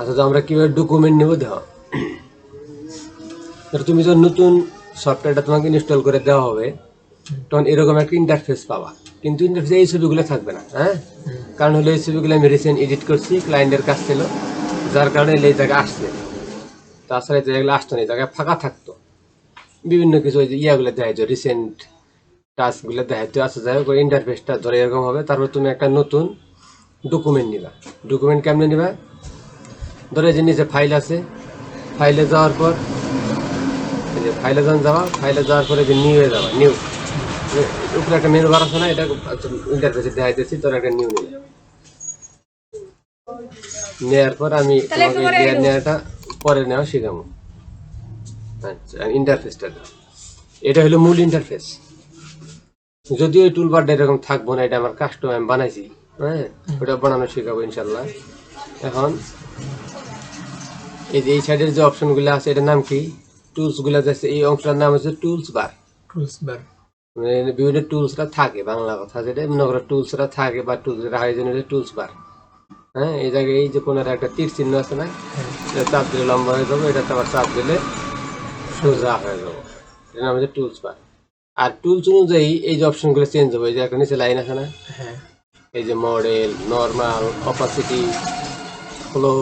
আচ্ছা, তো আমরা কিভাবে ডকুমেন্ট নেব দেখো। তুমি যখন নতুন সফটওয়্যারটা তোমাকে ইনস্টল করে দেওয়া হবে, তখন এরকম একটা ইন্টারফেস পাবা, কিন্তু ইন্টারফেসে এই ছবিগুলো থাকবে না। হ্যাঁ, কারণ হলো এই ছবিগুলো আমি রিসেন্ট এডিট করছি, ক্লায়েন্টের কাছ ছিল, যার কারণে এই জায়গায় আসছে। তাছাড়া এই জায়গাগুলো আসতো না, এই জায়গায় ফাঁকা থাকতো, বিভিন্ন কিছু ওই যে ইয়াগুলো দেখাইতো, রিসেন্ট টাস্কগুলো দেখাইতো। আচ্ছা, যাই হোক, ইন্টারফেসটা ধরে এরকম হবে। তারপর তুমি একটা নতুন ডকুমেন্ট নিবা। ডকুমেন্ট কেমনে নিবা? ধরে যে নিচে ফাইল আছে, ফাইলে যাওয়ার পর ফাইলে যখন যাওয়া, ফাইলে যাওয়ার পরে যে নিউ এ যাওয়া, নিউ উপরে একটা মেনু বার আছে না, এটা ইন্টারফেসে দেখাইতেছি। তোর একটা নিউ নিলে, নেওয়ার পর আমি তোমাকে লেয়ার নেওয়াটা পরে নেওয়া শেখাবো। আচ্ছা, ইন্টারফেসটা এটা হলো মূল ইন্টারফেস। যদিও এই টুলবারটা এরকম থাকবো না, এটা আমার কাস্টম আমি বানাইছি। হ্যাঁ, ওটা বানানো শেখাবো ইনশাল্লাহ। এখন এই যে এই সাইডের যে অপশনগুলো আছে, এটার নাম কি? টুলস গুলো আছে, এই অংশটার নাম হচ্ছে টুলস বার। টুলস বার মানে বিভিন্ন টুলসরা থাকে, বাংলা কথা যেটা, মনে করো টুলসরা থাকে বা টুলসরা হয় জন্য টুলস বার। হ্যাঁ, এই জায়গায় এই যে কোনো একটা তীর চিহ্ন আছে না, এটা চাপ দিলে লম্বা হয়ে যাবো, এটা আবার চাপ দিলে সোজা হয়ে যাবো। এটার নাম হচ্ছে টুলস বার। আর টুলস অনুযায়ী এই যে অপশনগুলো চেঞ্জ হবে। এই যে একটা নিচে লাইন আছে না, এই যে মডেল, নর্মাল, অপাসিটি, ফ্লো,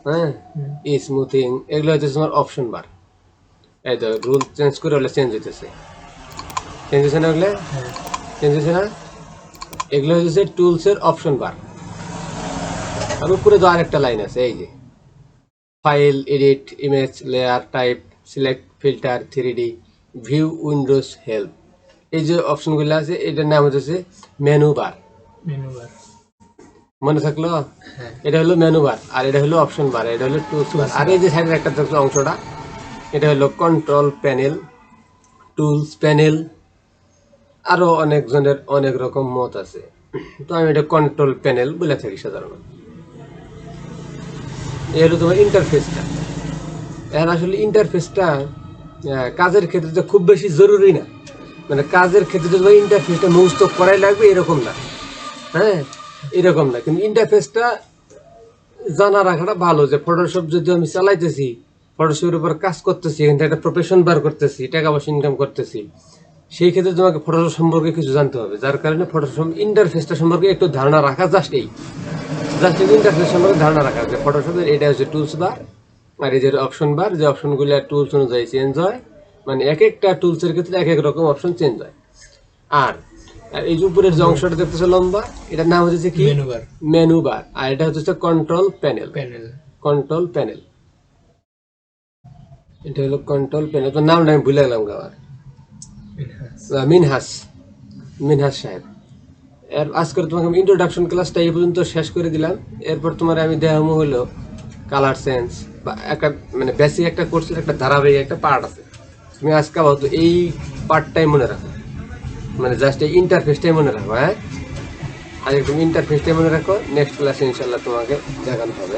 হ্যাঁ, স্মুথিং, এগুলো হচ্ছে তোমার অপশন বার। এই তো রুল চেঞ্জ করে হলে চেঞ্জ হইতেছে, চেঞ্জ হচ্ছে না? ওগুলো চেঞ্জ হচ্ছে না? এগুলো হচ্ছে টুলসের অপশন বার। আর উপরে তো আরেকটা লাইন আছে, এই যে file, edit, image, layer, type, select, filter, 3D, view, Windows, help. এই যে অপশনগুলো আছে, এটার নাম হচ্ছে মেনু বার। মনে থাকলো? এটা হলো মেনু বার, আর এটা হলো অপশন বার, এটা হলো টুলস বার। আর এই যে সাইডের একটা দেখছো অংশটা, এটা হলো কন্ট্রোল প্যানেল, টুলস প্যানেল। আরো অনেকজনের অনেক রকম মত আছে, তো আমি এটা কন্ট্রোল প্যানেল বলে থাকি সাধারণত। এই হলো তোমার ইন্টারফেসটা। এখন আসলে ইন্টারফেসটা কাজের ক্ষেত্রে তো খুব বেশি জরুরি না। মানে কাজের ক্ষেত্রে তো ইন্টারফেসটা মুখস্থ করাই লাগবে এরকম না। হ্যাঁ, এরকম না, কিন্তু ইন্টারফেসটা জানা রাখাটা ভালো। যে ফটোশপ যদি আমি চালাইতেছি, ফটোশপের উপর কাজ করতেছি, এখান থেকে একটা প্রফেশন বার করতেছি, টাকা পয়সা ইনকাম করতেছি, সেই ক্ষেত্রে তোমাকে ফটোশপ সম্পর্কে কিছু জানতে হবে। যার কারণে ফটোশপ ইন্টারফেসটা সম্পর্কে একটু ধারণা রাখা, জাস্ট ইন্টারফেস সম্পর্কে ধারণা রাখা। যে ফটোশপের এটা হচ্ছে টুলস বার, আর এই যে অপশন বার, যে অপশনগুলো টুলস অনুযায়ী চেঞ্জ হয়। মানে এক একটা টুলসের ক্ষেত্রে এক এক রকম অপশন চেঞ্জ হয়। আর এই যে উপরের যে অংশটা দেখতেছে লম্বা, এটার নাম হচ্ছে কি? Menu bar. আর এটা হচ্ছে কন্ট্রোল প্যানেল। কন্ট্রোল প্যানেল, এটা হলো কন্ট্রোল প্যানেল। তো নামটা আমি ভুলে গেলাম আবার। মিনহাস, মিনহাস সাহেব। এর আজকে তোমাকে আমি ইন্ট্রোডাকশন ক্লাসটা এই পর্যন্ত শেষ করে দিলাম। এরপর তোমার আমি দেখাবো হলো কালার সেন্স, বা একটা মানে বেসিক একটা কোর্সের একটা ধারাবাহিক একটা পার্ট আছে। তুমি আজকে আপাতত এই পার্টটাই মনে রাখো, মানে জাস্ট এই ইন্টারফেসটাই মনে রাখো। হ্যাঁ, আগে তুমি ইন্টারফেসটাই মনে রাখো। নেক্সট ক্লাসে ইনশাল্লাহ তোমাকে দেখানো হবে।